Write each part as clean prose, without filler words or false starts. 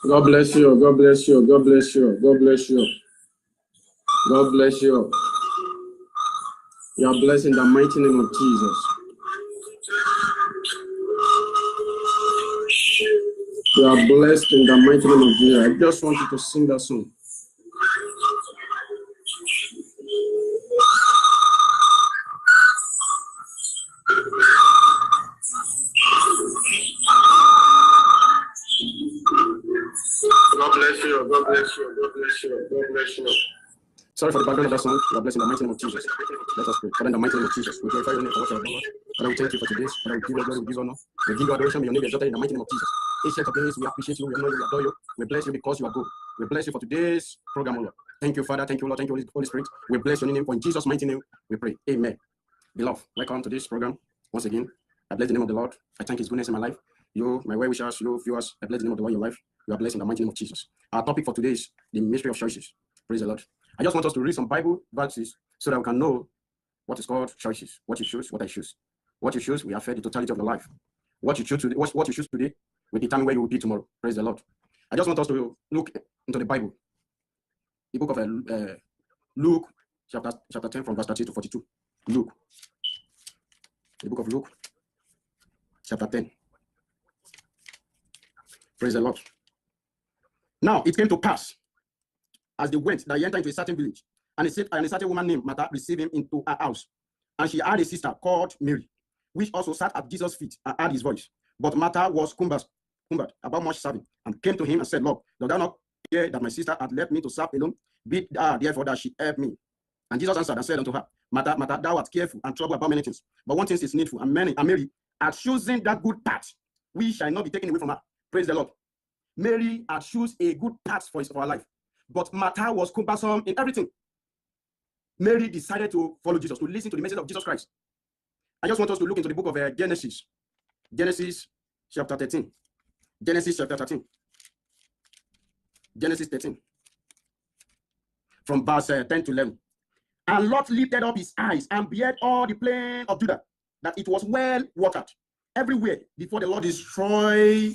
God bless you. God bless you. God bless you. God bless you. God bless you. You are blessed in the mighty name of Jesus. You are blessed in the mighty name of Jesus. I just want you to sing that song. God bless you. God bless you. God bless you. God bless you. Sorry for the background of that song. You are blessed in the mighty name of Jesus. Let us pray. Father, in the mighty name of Jesus, we glorify your name for what you have done. Father, we thank you for today. Father, we give you glory, we give you honor. We give you adoration. May your name be exalted in the mighty name of Jesus. Ancient of days, we appreciate you, we honor you, we adore you. We bless you because you are good. We bless you for today's program, Lord. Thank you, Father. Thank you, Lord. Thank you, Holy Spirit. We bless your name for in Jesus' mighty name. We pray. Amen. Beloved, welcome to this program. Once again, I bless the name of the Lord. I thank his goodness in my life. You, my well-wishers, you viewers, I bless the name of the Lord in your life. You are blessed in the mighty name of Jesus. Our topic for today is the mystery of choices. Praise the Lord. I just want us to read some Bible verses so that we can know what is called choices. What you choose, what I choose. What you choose, we affect the totality of your life. What you choose today, what you choose today will determine where you will be tomorrow. Praise the Lord. I just want us to look into the Bible. The book of Luke, chapter 10, from verse 30 to 42. Luke. The book of Luke, chapter 10. Praise the Lord. Now it came to pass, as they went, that he entered into a certain village, and a certain woman named Martha received him into her house. And she had a sister called Mary, which also sat at Jesus' feet and heard his voice. But Martha was cumbered about much serving, and came to him and said, Lord, dost thou not hear that my sister had left me to serve alone? Bid her therefore that she help me. And Jesus answered and said unto her, Martha, Martha, thou art careful and troubled about many things, but one thing is needful, and Mary had chosen that good part, which shall not be taken away from her. Praise the Lord. Mary had chosen a good part for her life, but Martha was cumbersome in everything. Mary decided to follow Jesus, to listen to the message of Jesus Christ. I just want us to look into the book of Genesis. Genesis chapter 13. Genesis chapter 13. Genesis 13. From verse 10 to 11. And Lot lifted up his eyes and beheld all the plain of Judah, that it was well watered everywhere, before the Lord destroyed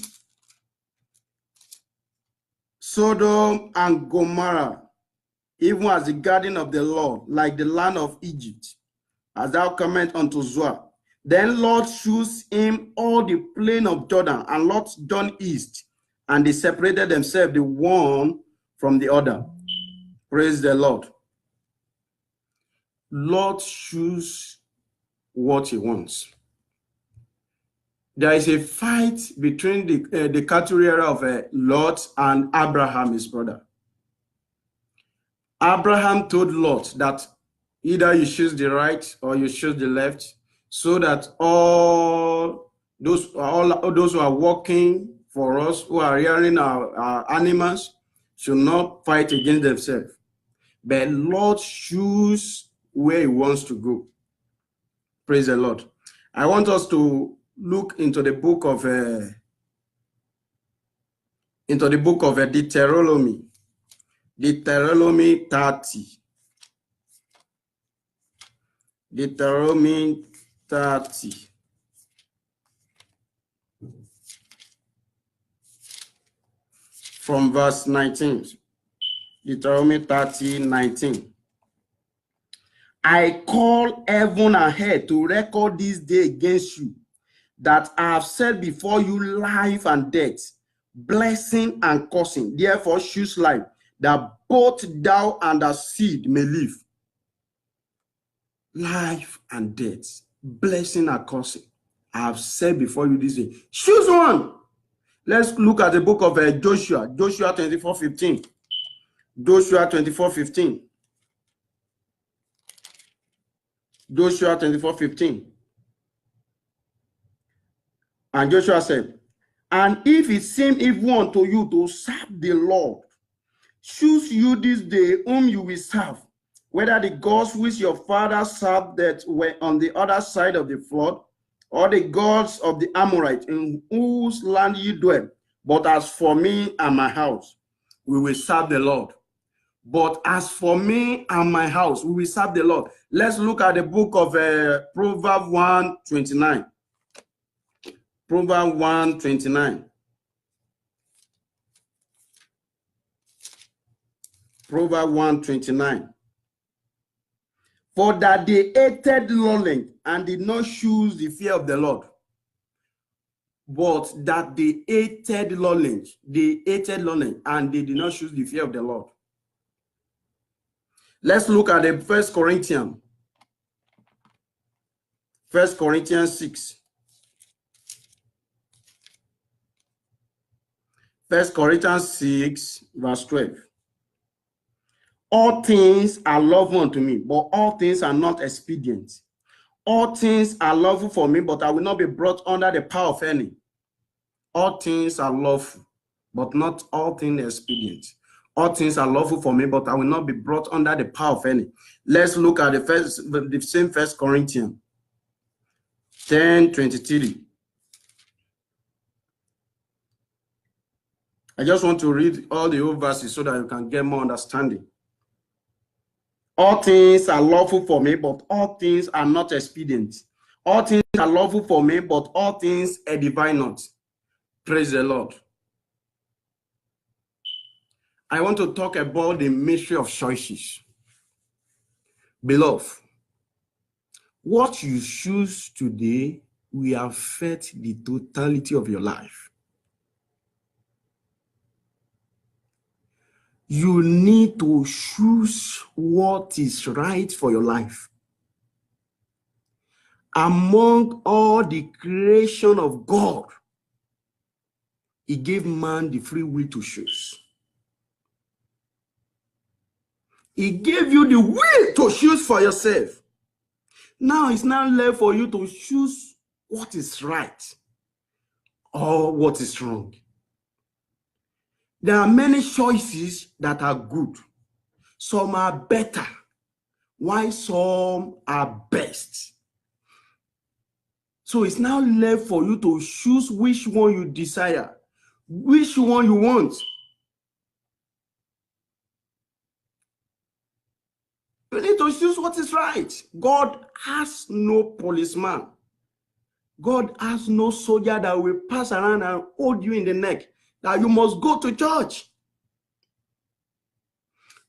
Sodom and Gomorrah, even as the garden of the Lord, like the land of Egypt, as thou comest unto Zoar. Then Lot chose him all the plain of Jordan, and Lot turned east, and they separated themselves the one from the other. Praise the Lord. Lot choose what he wants. There is a fight between the cattle rearer of Lot and Abraham, his brother. Abraham told Lot that either you choose the right or you choose the left, so that all those who are working for us, who are rearing our animals, should not fight against themselves. But Lot choose where he wants to go. Praise the Lord. I want us to look into the book of Deuteronomy. Deuteronomy 30. Deuteronomy 30. From verse 19. Deuteronomy 30, 19. I call heaven and earth to record this day against you, that I have set before you life and death, blessing and cursing. Therefore choose life, that both thou and thy seed may live. Life and death, blessing and cursing. I have set before you this day. Choose one. Let's look at the book of Joshua. Joshua 24:15. Joshua 24:15. Joshua 24:15. And Joshua said, and if it seem evil unto you to serve the Lord, choose you this day whom you will serve, whether the gods which your fathers served that were on the other side of the flood, or the gods of the Amorites in whose land you dwell. But as for me and my house, we will serve the Lord. But as for me and my house, we will serve the Lord. Let's look at the book of Proverbs 1:29. Proverbs 1:29. Proverbs 1:29. For that they hated lowling and did not choose the fear of the Lord. But that they hated lowling and they did not choose the fear of the Lord. Let's look at the 1 Corinthians. 1 Corinthians 6. 1 Corinthians 6, verse 12. All things are lawful unto me, but all things are not expedient. All things are lawful for me, but I will not be brought under the power of any. All things are lawful, but not all things expedient. All things are lawful for me, but I will not be brought under the power of any. Let's look at the same 1 Corinthians 10:23. I just want to read all the old verses so that you can get more understanding. All things are lawful for me, but all things are not expedient. All things are lawful for me, but all things edify not. Praise the Lord. I want to talk about the mystery of choices. Beloved, what you choose today will affect the totality of your life. You need to choose what is right for your life. Among all the creation of God, He gave man the free will to choose. He gave you the will to choose for yourself. Now it's now left for you to choose what is right or what is wrong. There are many choices that are good. Some are better, while some are best. So it's now left for you to choose which one you desire, which one you want. You need to choose what is right. God has no policeman. God has no soldier that will pass around and hold you in the neck, that you must go to church.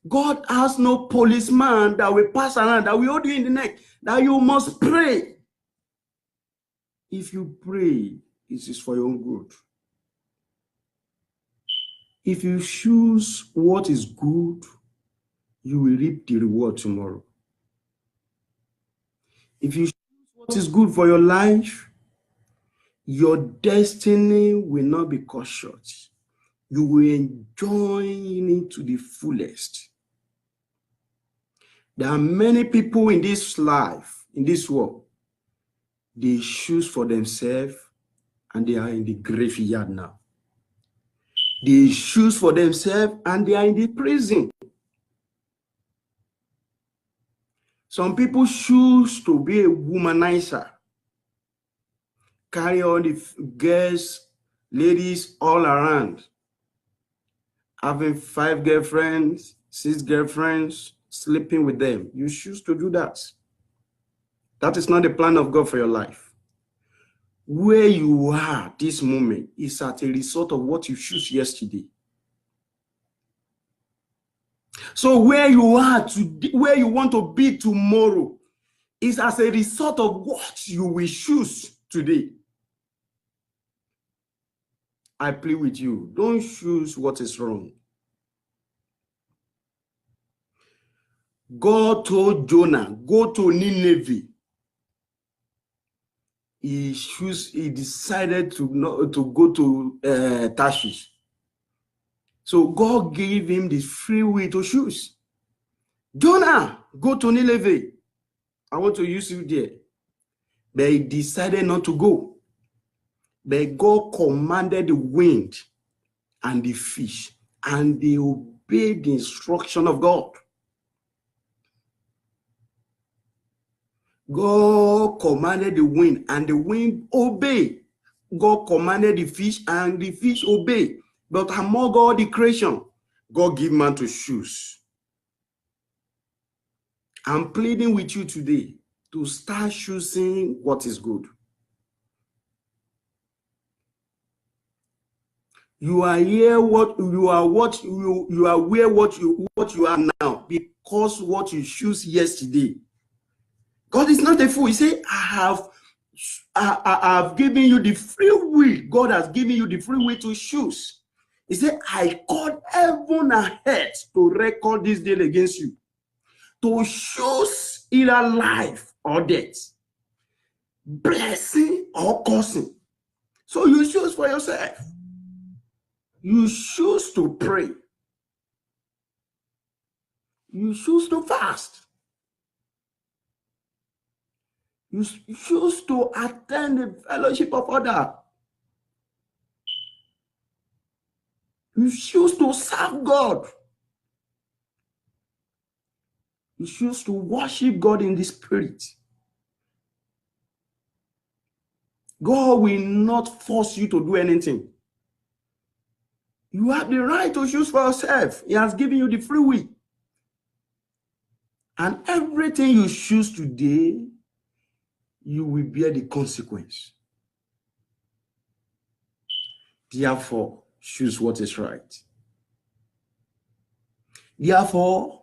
God has no policeman that will pass around, that will hold you in the neck, that you must pray. If you pray, it is for your own good. If you choose what is good, you will reap the reward tomorrow. If you choose what is good for your life, your destiny will not be cut short. You will enjoy it to the fullest. There are many people in this life, in this world, they choose for themselves and they are in the graveyard now. They choose for themselves and they are in the prison. Some people choose to be a womanizer, carry on the girls, ladies all around, having 5 girlfriends, 6 girlfriends, sleeping with them. You choose to do that. That is not the plan of God for your life. Where you are this moment is as a result of what you choose yesterday. So where you are today, where you want to be tomorrow, is as a result of what you will choose today. I plead with you, don't choose what is wrong. God told Jonah, go to Nineveh. He decided to go to Tarshish. So God gave him the free will to choose. Jonah, go to Nineveh. I want to use you there. But he decided not to go. But God commanded the wind and the fish, and they obeyed the instruction of God. God commanded the wind, and the wind obeyed. God commanded the fish, and the fish obeyed. But among all the creation, God gave man to choose. I'm pleading with you today to start choosing what is good. You are here what you are where what you are now because what you choose yesterday. God is not a fool. He said, I have given you the free will. God has given you the free will to choose. He said, I called heaven and earth to record this deal against you, to choose either life or death, blessing or cursing. So you choose for yourself. You choose to pray. You choose to fast. You choose to attend the fellowship of others. You choose to serve God. You choose to worship God in the spirit. God will not force you to do anything. You have the right to choose for yourself. He has given you the free will. And everything you choose today, you will bear the consequence. Therefore, choose what is right. Therefore,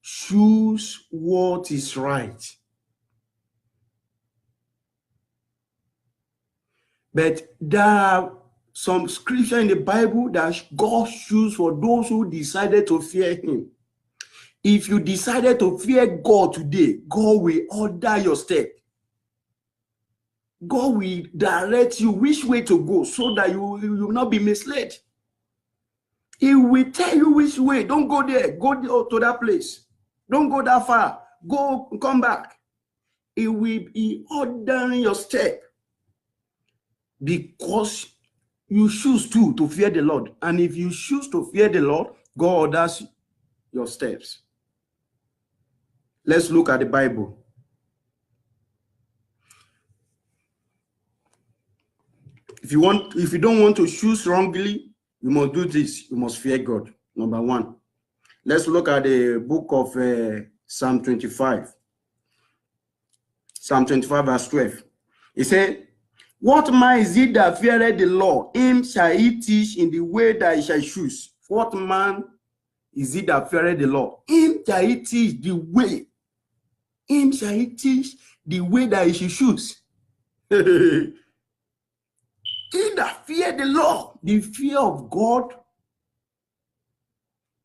choose what is right. But there are some scripture in the Bible that God chooses for those who decided to fear him. If you decided to fear God today, God will order your step. God will direct you which way to go so that you will not be misled. He will tell you which way. Don't go there. Go to that place. Don't go that far. Go, come back. He will be ordering your step because you choose to fear the Lord. And if you choose to fear the Lord, God orders your steps. Let's look at the Bible. If you don't want to choose wrongly, you must do this. You must fear God. Number one. Let's look at the book of Psalm 25. Psalm 25 verse 12. He said, what man is it that feareth the Lord? Him shall he teach in the way that he shall choose. What man is it that feareth the Lord? Him shall he teach the way. Him shall he teach the way that he should choose. He that fear the Lord, the fear of God,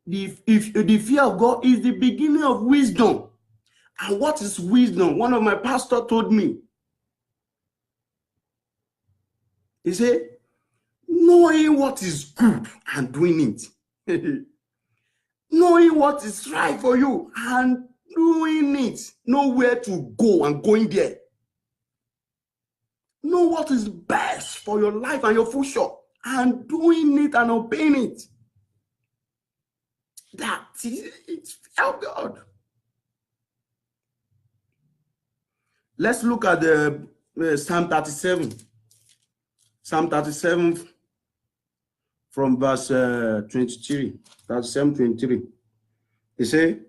the fear of God is the beginning of wisdom. And what is wisdom? One of my pastors told me. He said, knowing what is good and doing it. Knowing what is right for you and doing it. Know where to go and going there. Know what is best for your life and your future and doing it and obeying it. That is fear of God. Let's look at the Psalm 37. Psalm 37 from verse 23. 37:23. He said,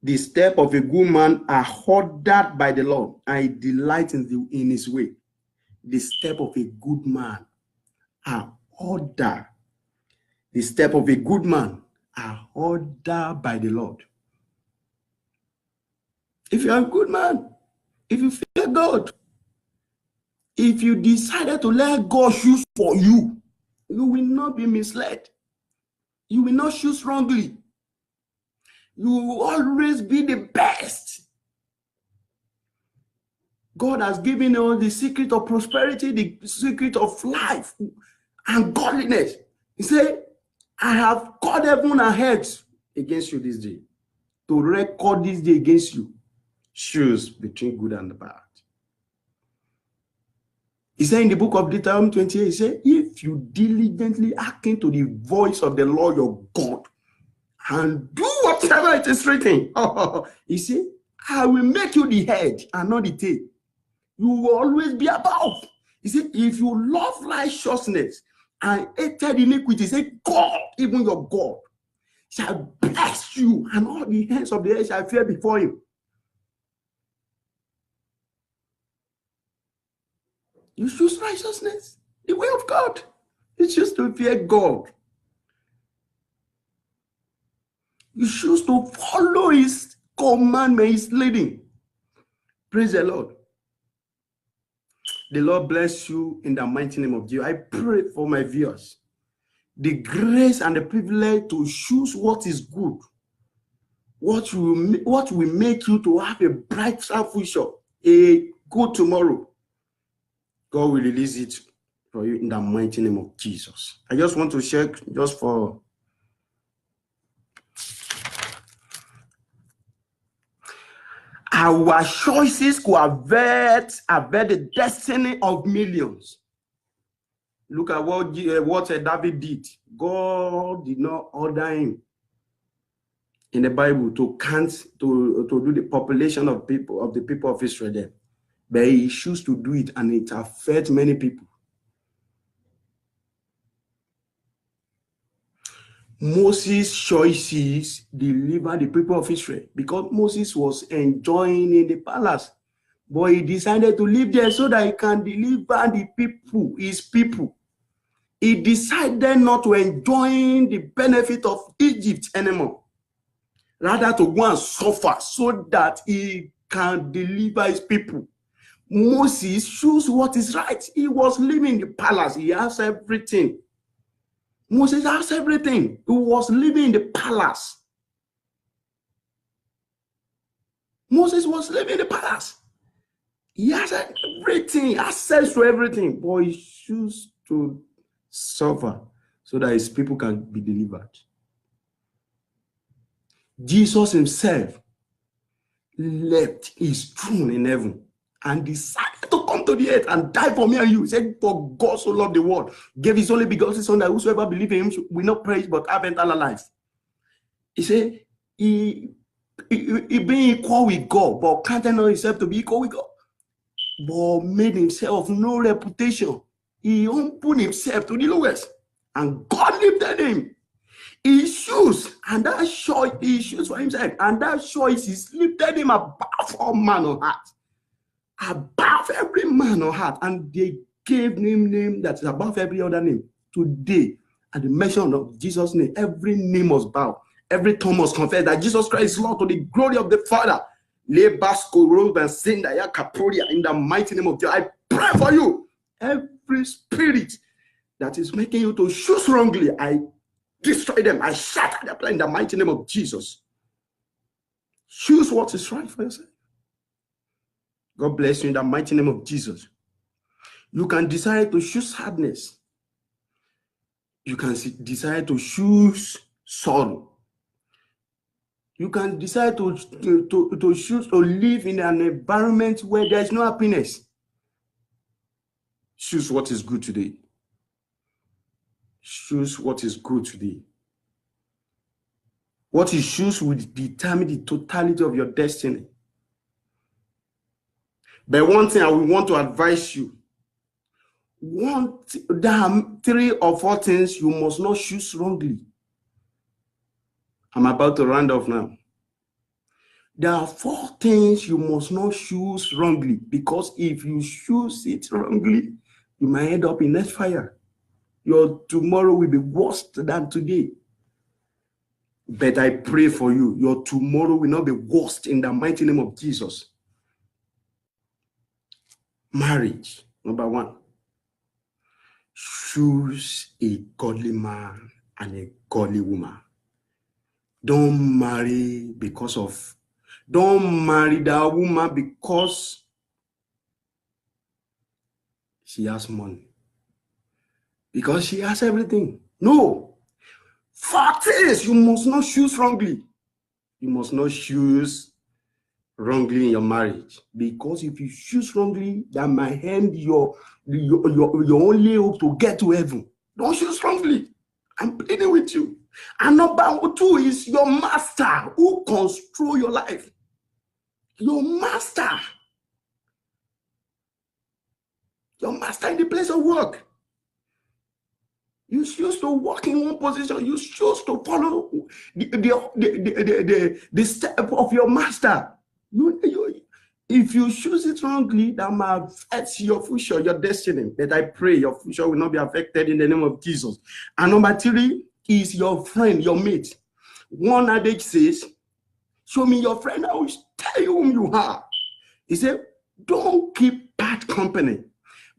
the step of a good man are ordered by the Lord, and he delights in his way. The step of a good man are ordered. The step of a good man are ordered by the Lord. If you are a good man, if you fear God, if you decided to let God choose for you, you will not be misled. You will not choose wrongly. You will always be the best. God has given you the secret of prosperity, the secret of life and godliness. He said, I have called heaven and earth against you this day, to record this day against you. Choose between good and the bad. He said in the book of Deuteronomy 28, he said, if you diligently hearken to the voice of the Lord your God and do whatever it is written, he said, I will make you the head and not the tail. You will always be above. He said, if you love righteousness and hated iniquity, he said, God, even your God, shall bless you, and all the hands of the earth shall fear before him. You choose righteousness, the way of God. You choose to fear God. You choose to follow his commandment, his leading. Praise the Lord. The Lord bless you in the mighty name of Jesus. I pray for my viewers the grace and the privilege to choose what is good, what will make you to have a bright future, a good tomorrow. God will release it for you in the mighty name of Jesus. I just want to check just for our choices could avert the destiny of millions. Look at what David did. God did not order him in the Bible to do the population of the people of Israel there, but he chose to do it, and it affects many people. Moses' choices delivered the people of Israel because Moses was enjoying in the palace, but he decided to live there so that he can deliver the people, his people. He decided not to enjoy the benefit of Egypt anymore, rather to go and suffer so that he can deliver his people. Moses chose what is right. He was living in the palace. He has everything. Moses has everything. He was living in the palace. Moses was living in the palace. He has everything, access to everything, but he chose to suffer so that his people can be delivered. Jesus himself left his throne in heaven and decided to come to the earth and die for me and you. He said, for God so loved the world, gave his only begotten Son, that whosoever believes in him will not perish but have eternal life. He said, he being equal with God, but counted not himself to be equal with God, but made himself of no reputation. He humbled himself to the lowest, and God lifted him. He chose, and that choice he chose for himself, and that choice is lifted him above all man on earth, above every man on earth, and they gave him name that is above every other name. Today, at the mention of Jesus' name, every name must bow, every tongue must confess that Jesus Christ is Lord, to the glory of the Father. In the mighty name of Jesus, I pray for you. Every spirit that is making you to choose wrongly, I destroy them. I shatter their plan in the mighty name of Jesus. Choose what is right for yourself. God bless you in the mighty name of Jesus. You can decide to choose sadness. You can decide to choose sorrow. You can decide to choose to live in an environment where there is no happiness. Choose what is good today. Choose what is good today. What you choose will determine the totality of your destiny. But one thing I will want to advise you, there are 3 or 4 things you must not choose wrongly. I'm about to round off now. There are 4 things you must not choose wrongly, because if you choose it wrongly, you might end up in next fire. Your tomorrow will be worse than today. But I pray for you, your tomorrow will not be worse in the mighty name of Jesus. Marriage, number 1. Choose a godly man and a godly woman. Don't marry that woman because she has money, because she has everything. No. 4 things you must not choose wrongly. You must not choose wrongly in your marriage, because if you choose wrongly, that might end your only hope to get to heaven. Don't choose wrongly. I'm pleading with you. And number 2 is your master who control your life. Your master. Your master in the place of work. You choose to work in one position. You choose to follow the step of your master. If you choose it wrongly, that might affect your future, your destiny. But I pray your future will not be affected in the name of Jesus. And number 3 is your friend, your mate. One adage says, show me your friend, I will tell you whom you are. He said, don't keep bad company.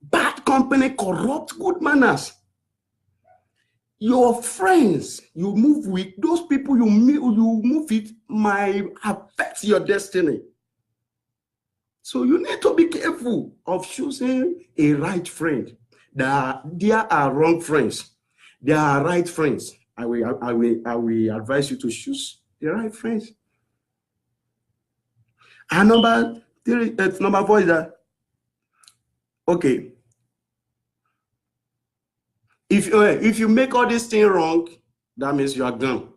Bad company corrupts good manners. Your friends you move with, those people you move with might affect your destiny. So you need to be careful of choosing a right friend. There are wrong friends. There are right friends. I will advise you to choose the right friends. And number 4 is that, okay, if you make all these things wrong, that means you are gone.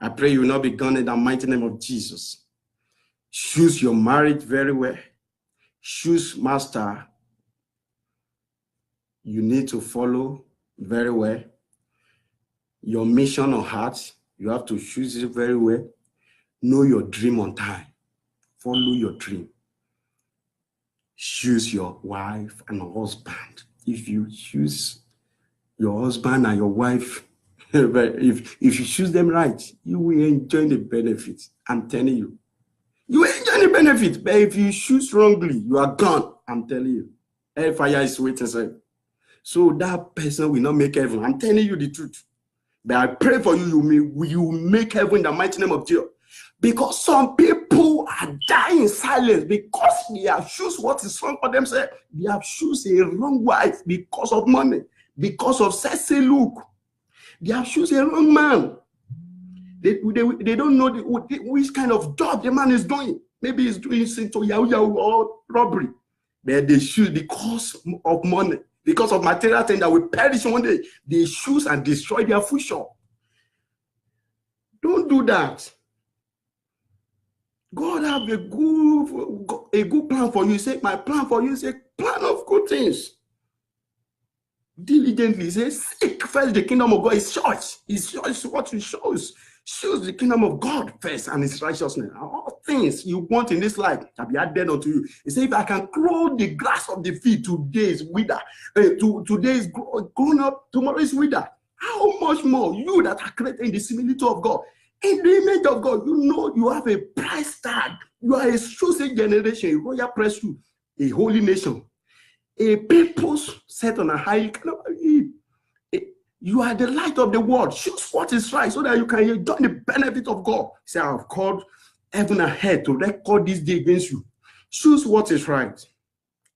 I pray you will not be gone in the mighty name of Jesus. Choose your marriage very well. Choose master you need to follow very well. Your mission or heart, you have to choose it very well. Know your dream on time. Follow your dream. Choose your wife and husband. If you choose your husband and your wife, if you choose them right, you will enjoy the benefits. I'm telling you. You will enjoy the benefits, but if you choose wrongly, you are gone. I'm telling you. Hellfire is waiting, sir. So that person will not make heaven. I'm telling you the truth. But I pray for you, you make heaven in the mighty name of Jesus. Because some people are dying in silence because they have chosen what is wrong for themselves. They have chosen a wrong wife because of money, because of sexy look. They have chosen a wrong man. They don't know which kind of job the man is doing. Maybe he's doing to yahoo or robbery. But they choose because of money, because of material things that will perish one day. They choose and destroy their future. Don't do that. God have a good plan for you. He said, my plan for you is a plan of good things. Diligently, he says, seek first the kingdom of God. His choice. His choice is what he shows. Choose the kingdom of God first and his righteousness. All things you want in this life shall be added unto you. He said, if I can grow the grass of the field, today is wither. Today is grown up, tomorrow is wither. How much more you that are created in the similitude of God? In the image of God, you know you have a price tag. You are a chosen generation, a royal priesthood, a holy nation, a people set on a high. You are the light of the world. Choose what is right so that you can enjoy the benefit of God. Say, I have called heaven and earth to record this day against you. Choose what is right.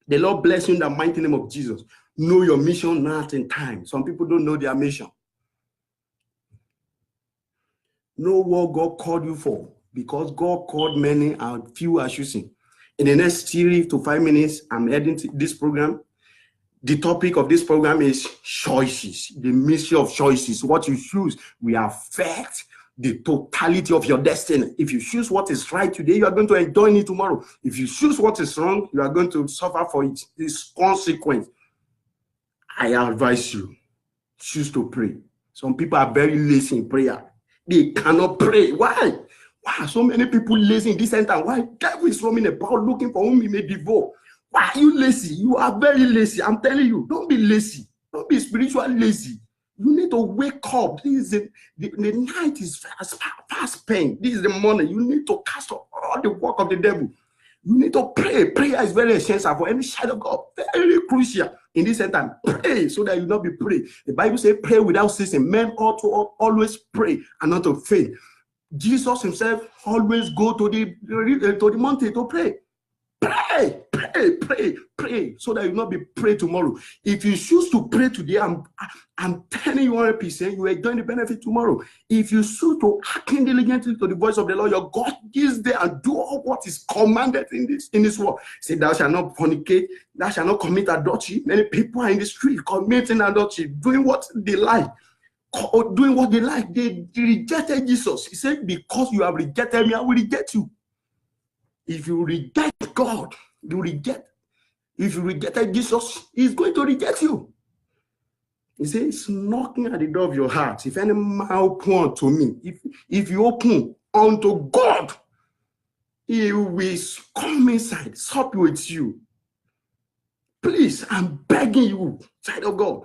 The Lord bless you in the mighty name of Jesus. Know your mission, not in time. Some people don't know their mission. Know what God called you for, because God called many and few are choosing. In the next 3 to 5 minutes, I'm heading to this program. The topic of this program is choices, the mystery of choices. What you choose will affect the totality of your destiny. If you choose what is right today, you are going to enjoy it tomorrow. If you choose what is wrong, you are going to suffer for it. This consequence. I advise you, choose to pray. Some people are very lazy in prayer. They cannot pray. Why? Why are so many people lazy in this center? Why? Devil is roaming about looking for whom he may devour. Why are you lazy? You are very lazy. I'm telling you, don't be lazy. Don't be spiritually lazy. You need to wake up. This is the night is fast spent. This is the morning. You need to cast off all the work of the devil. You need to pray. Prayer is very essential for any child of God. Very crucial in this time. Pray so that you not be praying. The Bible says, pray without ceasing. Men ought to always pray and not to faint. Jesus himself always go to the mountain to pray. Pray, so that you not be pray tomorrow. If you choose to pray today, I'm telling you 100%, you will enjoy the benefit tomorrow. If you choose to hearken diligently to the voice of the Lord, your God is there and do all what is commanded in this world. Say, thou shalt not fornicate, thou shalt not commit adultery. Many people are in the street committing adultery, doing what they like. They rejected Jesus. He said, because you have rejected me, I will reject you. If you reject God, you reject. If you rejected Jesus, he's going to reject you. He says, it's knocking at the door of your heart. If any man open unto me, if you open unto God, He will come inside, sup with you. Please, I'm begging you, child of God.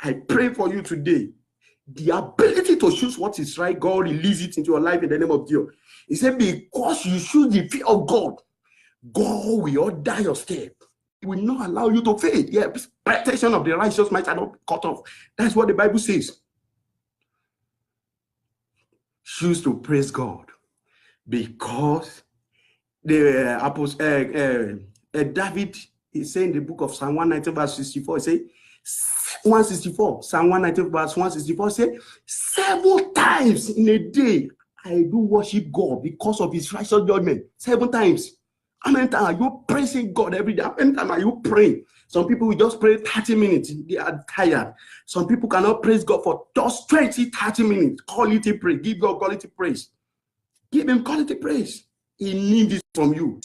I pray for you today. The ability to choose what is right, God release it into your life in the name of Jesus. He said, because you choose the fear of God, God will order your step. He will not allow you to fail. Yeah, expectation of the righteous might not be cut off. That's what the Bible says. Choose to praise God, because the apostle David is saying in the book of Psalm 119 verse 64, he say 164, Psalm 119 verse 164 say 7 times in a day I do worship God because of his righteous judgment. 7 times. How many times are you praising God every day? How many times are you praying? Some people will just pray 30 minutes. They are tired. Some people cannot praise God for just 20, 30 minutes. Quality praise. Give God quality praise. Give him quality praise. He needs it from you.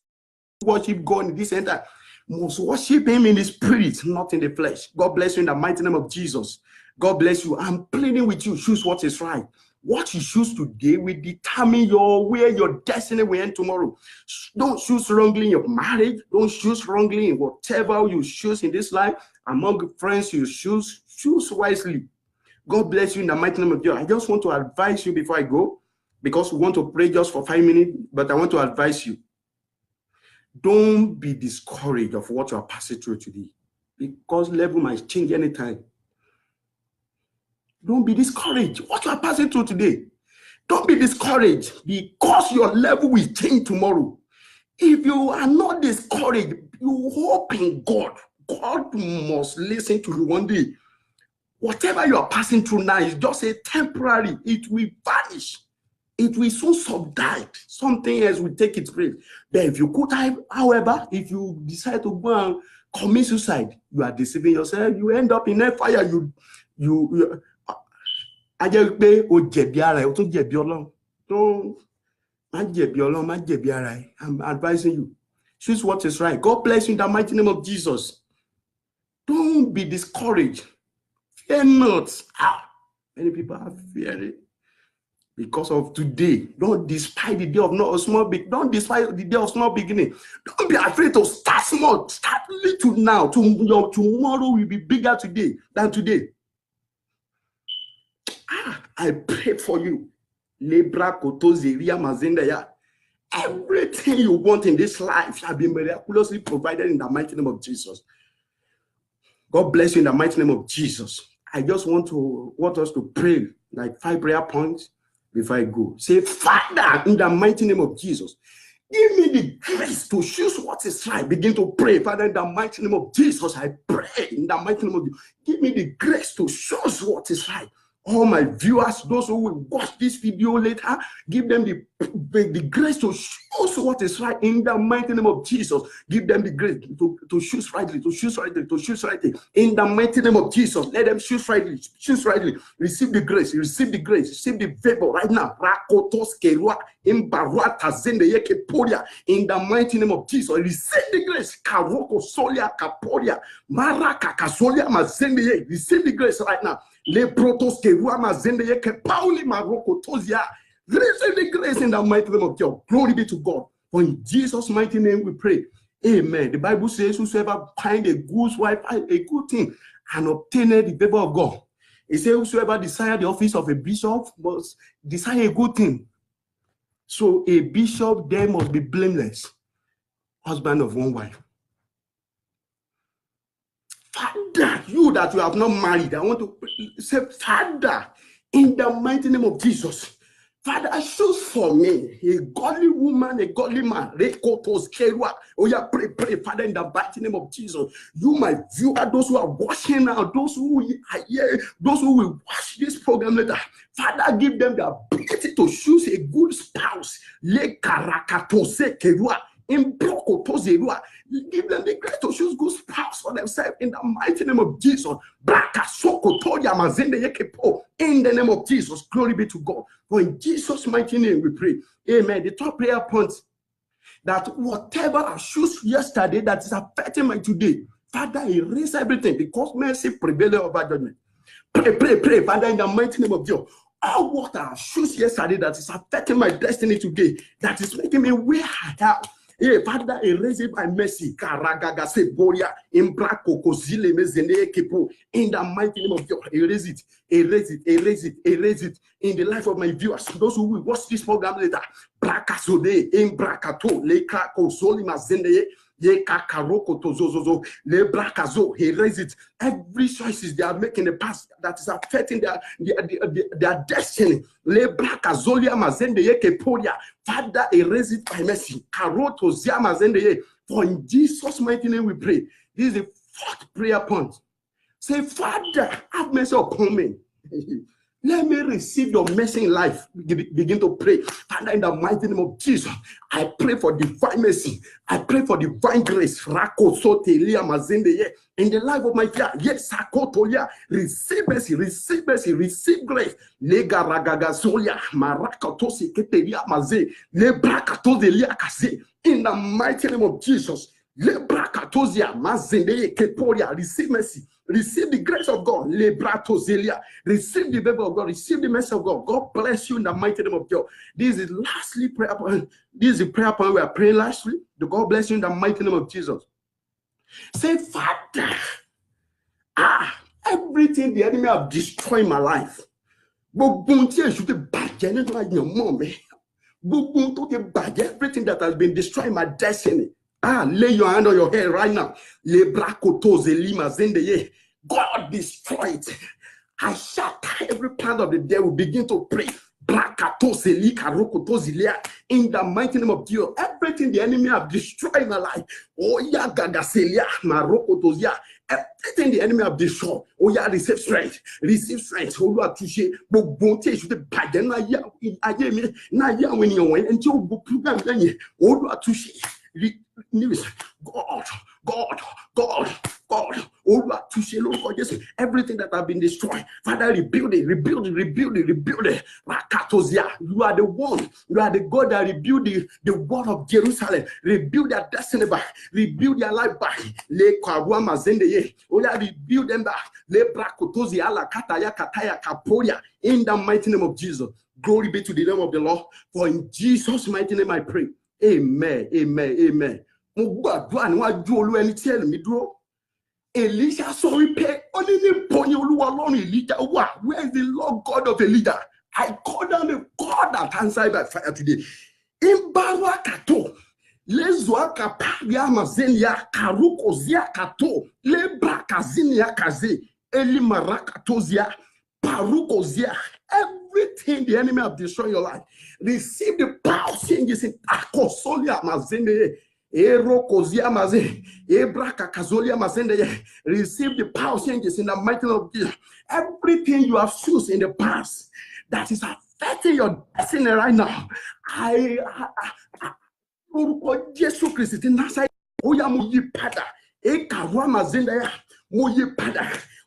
Worship God in this center. Must worship him in the spirit, not in the flesh. God bless you in the mighty name of Jesus. God bless you. I'm pleading with you. Choose what is right. What you choose today will determine where your destiny will end tomorrow. Don't choose wrongly in your marriage. Don't choose wrongly in whatever you choose in this life. Among friends you choose wisely. God bless you in the mighty name of Jesus. I just want to advise you before I go, because we want to pray just for 5 minutes, but I want to advise you. Don't be discouraged of what you are passing through today, because level might change anytime. Don't be discouraged. What you are passing through today, don't be discouraged, because your level will change tomorrow. If you are not discouraged, you hope in God. God must listen to you one day. Whatever you are passing through now is just a temporary. It will vanish. It will soon subside. Something else will take its place. But if you could, however, if you decide to go and commit suicide, you are deceiving yourself. You end up in a fire. I'm advising you. Choose what is right. God bless you in the mighty name of Jesus. Don't be discouraged. Fear not. Many people are fearing because of today. Don't despise the day of small beginning. Don't despise the day of small beginning. Don't be afraid to start small. Start little now. Tomorrow will be bigger today than today. I pray for you. Everything you want in this life shall be miraculously provided in the mighty name of Jesus. God bless you in the mighty name of Jesus. I just want us to pray like 5 prayer points before I go. Say, Father, in the mighty name of Jesus, give me the grace to choose what is right. Begin to pray. Father, in the mighty name of Jesus, I pray in the mighty name of Jesus. Give me the grace to choose what is right. All my viewers, those who will watch this video later, give them the grace to choose what is right in the mighty name of Jesus. Give them the grace to choose rightly, to choose rightly, to choose rightly. In the mighty name of Jesus, let them choose rightly, choose rightly. Receive the grace, receive the grace, receive the favor right now. In the mighty name of Jesus, receive the grace. Receive the grace right now. Le protos que ruama zende ke pauli maroko tozia. Receive the grace in the mighty name of God. Glory be to God. For in Jesus' mighty name we pray. Amen. The Bible says, whosoever find a good wife, a good thing, and obtain the favor of God. It says, whosoever desire the office of a bishop must desire a good thing. So a bishop then must be blameless, husband of one wife. Father, you that you have not married, I want to say, Father, in the mighty name of Jesus, Father, choose for me a godly woman, a godly man. Oh yeah, pray, Father, in the mighty name of Jesus. You, my viewer, those who are watching now, those who are here, those who will watch this program later, Father, give them the ability to choose a good spouse. Give them the grace to choose good spouse for themselves in the mighty name of Jesus. In the name of Jesus, glory be to God. For in Jesus' mighty name we pray. Amen. The top prayer point, that whatever I choose yesterday that is affecting my today, Father, erase everything, because mercy prevails over judgment. Pray, Father, in the mighty name of Jesus. all what I choose yesterday that is affecting my destiny today, that is making me where I am. Hey, Father, erase it by mercy. Karagaga se boria imbrako kozile mezene kepo. In the mighty name of God, erase it, erase it, erase it, erase it. In the life of my viewers, those who will watch this program later, brakasode imbrakato le krako zoli mazende. Ye kakaroko tozozozo le brakazo. Erase it. Every choices they are making in the past that is affecting their destiny. Le brakazolia mazende ye keporia. Father, erase it by mercy. Karoto zia mazende ye. For in Jesus' mighty name we pray. This is the fourth prayer point. Say, Father, have mercy upon me. Let me receive your mercy in life. Begin to pray. Father, in the mighty name of Jesus, I pray for divine mercy. I pray for divine grace. In the life of my child, yes, receive mercy, receive mercy, receive grace. In the mighty name of Jesus, receive mercy. Receive the grace of God. Receive the favor of God. Receive the mercy of God. God bless you in the mighty name of God. This is lastly prayer point. This is the prayer point we are praying lastly. God bless you in the mighty name of Jesus. Say, Father, everything the enemy have destroyed in my life. Everything that has been destroying my destiny. Lay your hand on your head right now. God destroy it. I shatter every plan of the devil. Begin to pray. In the mighty name of Jesus, everything the enemy have destroyed in my life. Everything the enemy have destroyed. Receive strength. Receive strength. God, everything that have been destroyed, Father, rebuild it. You are the one, you are the God that rebuild the wall of Jerusalem, rebuild their destiny back, rebuild their life back. Rebuild them back. In the mighty name of Jesus. Glory be to the name of the Lord. For in Jesus' mighty name I pray. Amen. Amen. Amen. Elisha saw repair only Elijah. Where is the Lord God of Elijah? I call down the God that answered by fire today. In Barakato, Lezwa Kaparia Mazenia, Karukozia Kato, Lebrakazinia Kaze, Elimarakatozia, Parukozia. Everything the enemy have destroyed your life. Receive the power changes in Akosolia Mazene. Receive the power changes in the mighty name of Jesus. Everything you have chosen in the past that is affecting your destiny right now, Jesus Christ,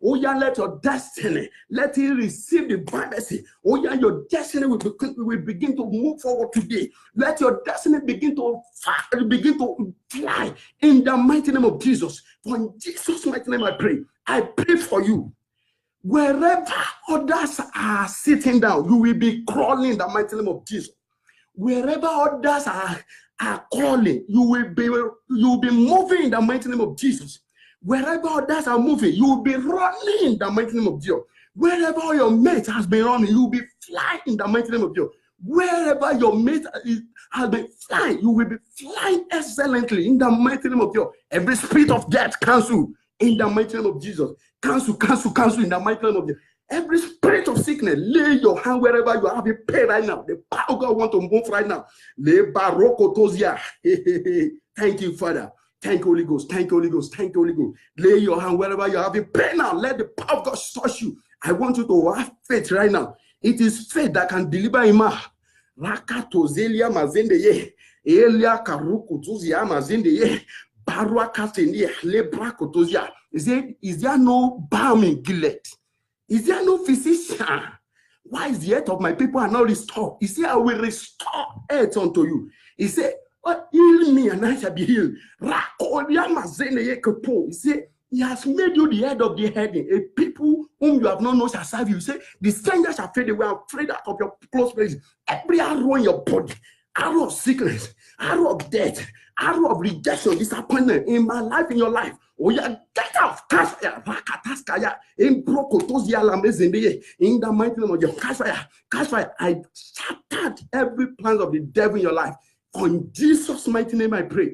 let your destiny, let it receive the mercy. Your destiny will begin to move forward today. Let your destiny begin to fly in the mighty name of Jesus. For in Jesus' mighty name I pray. I pray for you. Wherever others are sitting down, you will be crawling in the mighty name of Jesus. Wherever others are crawling, you will be moving in the mighty name of Jesus. Wherever others are moving, you will be running in the mighty name of Jesus. Wherever your mate has been running, you will be flying in the mighty name of Jesus. Wherever your mate has been flying, you will be flying excellently in the mighty name of Jesus. Every spirit of death, cancel in the mighty name of Jesus. Cancel in the mighty name of Jesus. Every spirit of sickness, lay your hand wherever you have it pain right now. The power of God want to move right now. Thank you, Father. Thank you, Holy Ghost. Thank you, Holy Ghost. Thank you, Holy Ghost. Lay your hand wherever you have it. Pray now. Let the power of God touch you. I want you to have faith right now. It is faith that can deliver him. Rakatozelia mazendeye. Elia karukutuzia mazendeye. Baruakatenia lebrakotozia. Is there no balm in Gilead? Is there no physician? Why is the earth of my people are not restored? He said, I will restore earth unto you. He said, heal me and I shall be healed. He said, He has made you the head of the heading. A people whom you have not known shall serve you. You say, the stranger shall fade away. I'm afraid out of your close places. Every arrow in your body, arrow of sickness, arrow of death, arrow of rejection, disappointment in my life, in your life. Oh, yeah, get out. Catch fire. In the mighty name of Jesus. Catch fire. Catch fire. I shattered every plan of the devil in your life. On Jesus' mighty name, I pray.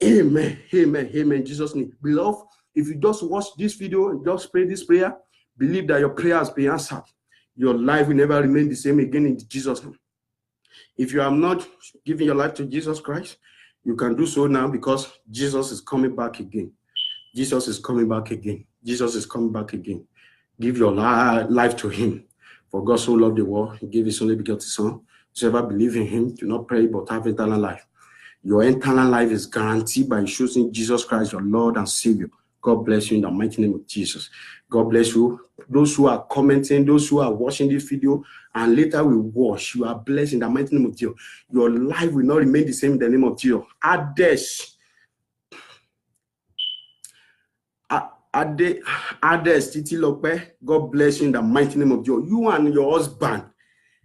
Amen. Amen. Amen. Jesus' name. Beloved, if you just watch this video and just pray this prayer, believe that your prayer has been answered. Your life will never remain the same again in Jesus' name. If you have not given your life to Jesus Christ, you can do so now because Jesus is coming back again. Jesus is coming back again. Jesus is coming back again. Give your life to him. For God so loved the world, he gave his only begotten Son. Whoever believe in him, do not pray but have eternal life. Your eternal life is guaranteed by choosing Jesus Christ, your Lord and Savior. God bless you in the mighty name of Jesus. God bless you. Those who are commenting, those who are watching this video, and later will watch, you are blessed in the mighty name of Jesus. Your life will not remain the same in the name of Jesus. Ades Titi Lope, God bless you in the mighty name of Jesus. You and your husband,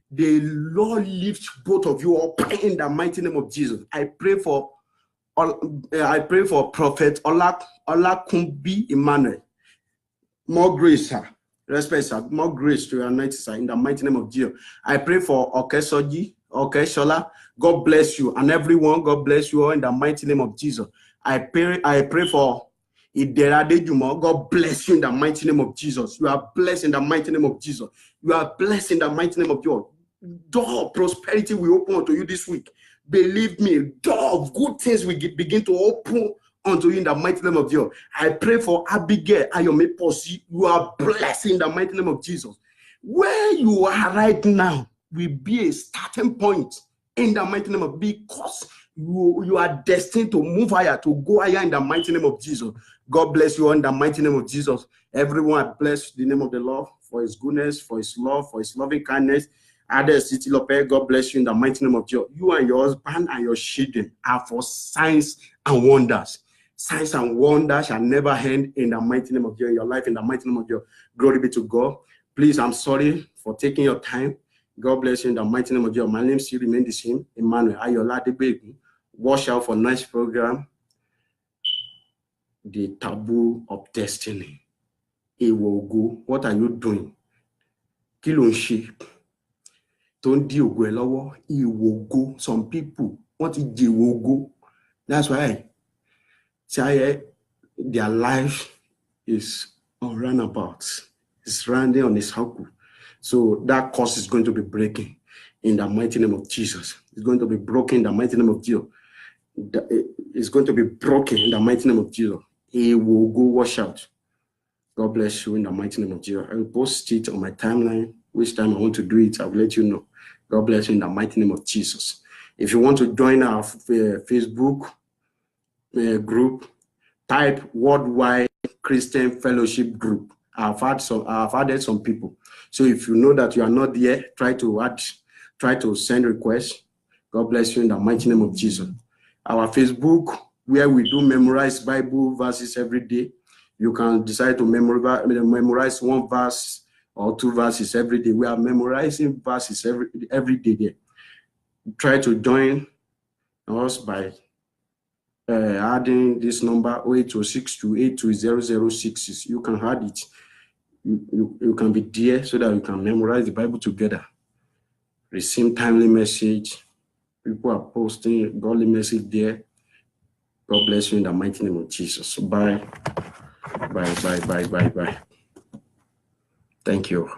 the Lord lift both of you up in the mighty name of Jesus. I pray for Prophet Olakunbi Emmanuel. More grace, sir. Respect, sir. More grace to your anointing, sir, in the mighty name of Jesus. I pray for Okesoji, Okeshola. God bless you. And everyone, God bless you all in the mighty name of Jesus. I pray for Iderade Jumo. God bless you in the mighty name of Jesus. You are blessed in the mighty name of Jesus. You are blessed in the mighty name of Jesus. Door of prosperity will open unto you this week. Believe me, door of good things will begin to open unto you in the mighty name of Jesus. I pray for Abigail Ayome Posi. You are blessed in the mighty name of Jesus. Where you are right now will be a starting point in the mighty name of, because you are destined to move higher, to go higher in the mighty name of Jesus. God bless you all in the mighty name of Jesus. Everyone, bless the name of the Lord for his goodness, for his love, for his loving kindness. Ades Titi Lope, God bless you in the mighty name of Jesus. You and your husband and your children are for signs and wonders. Signs and wonders shall never end in the mighty name of Jesus. Your life in the mighty name of Jesus. Glory be to God. Please, I'm sorry for taking your time. God bless you in the mighty name of Jesus. My name still remains the same, Emmanuel Ayola Debegu. Watch out for nice program, The Taboo of Destiny. It will go. What are you doing? Kilonshi. Don't deal with lower. It will go. Some people want it, they will go. That's why their life is on runabout. It's running on a circle. So that course is going to be breaking in the mighty name of Jesus. It's going to be broken in the mighty name of Jesus. It's going to be broken in the mighty name of Jesus. He will go wash out. God bless you in the mighty name of Jesus. I will post it on my timeline. Which time I want to do it, I will let you know. God bless you in the mighty name of Jesus. If you want to join our Facebook group, type Worldwide Christian Fellowship Group. I've added some people. So if you know that you are not there, try to send requests. God bless you in the mighty name of Jesus. Our Facebook, where we do memorize Bible verses every day. You can decide to memorize one verse or two verses every day. We are memorizing verses every day there. Try to join us by adding this number 080628200066. You can add it. You can be there so that you can memorize the Bible together. Receive timely message. People are posting godly message there. God bless you in the mighty name of Jesus. Bye. Bye. Thank you.